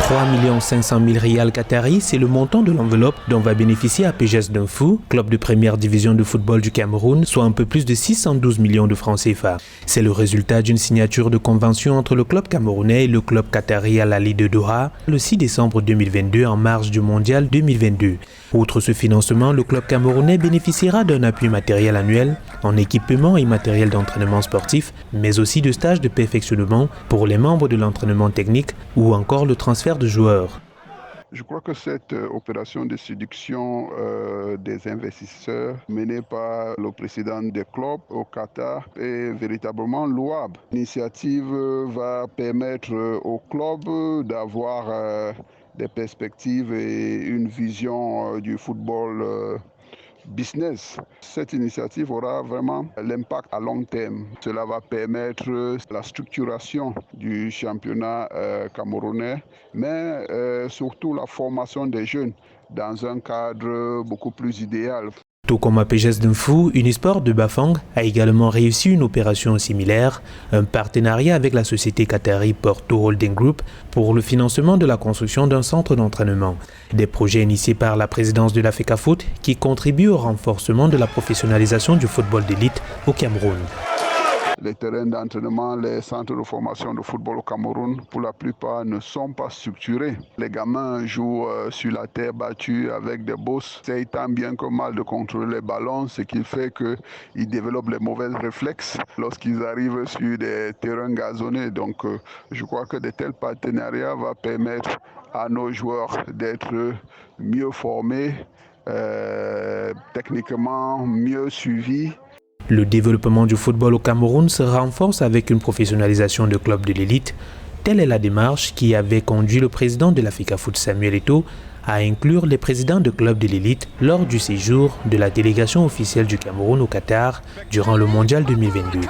3 500 000 rials qataris, c'est le montant de l'enveloppe dont va bénéficier APGS Dunfu, club de première division de football du Cameroun, soit un peu plus de 612 millions de francs CFA. C'est le résultat d'une signature de convention entre le club camerounais et le club qatari Al Ahly de Doha le 6 décembre 2022 en marge du mondial 2022. Outre ce financement, le club camerounais bénéficiera d'un appui matériel annuel en équipement et matériel d'entraînement sportif, mais aussi de stages de perfectionnement pour les membres de l'entraînement technique ou encore le transfert de joueurs. Je crois que cette opération de séduction des investisseurs menée par le président des clubs au Qatar est véritablement louable. L'initiative va permettre aux clubs d'avoir des perspectives et une vision du football business. Cette initiative aura vraiment l'impact à long terme. Cela va permettre la structuration du championnat camerounais, mais surtout la formation des jeunes dans un cadre beaucoup plus idéal. Tout comme APGS Dunfu, Unisport de Bafang a également réussi une opération similaire, un partenariat avec la société qatari Porto Holding Group pour le financement de la construction d'un centre d'entraînement. Des projets initiés par la présidence de la FECAFOOT qui contribuent au renforcement de la professionnalisation du football d'élite au Cameroun. Les terrains d'entraînement, les centres de formation de football au Cameroun, pour la plupart, ne sont pas structurés. Les gamins jouent sur la terre battue avec des bosses. C'est tant bien que mal de contrôler les ballons, ce qui fait qu'ils développent les mauvais réflexes lorsqu'ils arrivent sur des terrains gazonnés. Donc, je crois que de tels partenariats vont permettre à nos joueurs d'être mieux formés, techniquement mieux suivis. Le développement du football au Cameroun se renforce avec une professionnalisation de clubs de l'élite. Telle est la démarche qui avait conduit le président de la FECAFOOT Samuel Eto'o à inclure les présidents de clubs de l'élite lors du séjour de la délégation officielle du Cameroun au Qatar durant le mondial 2022.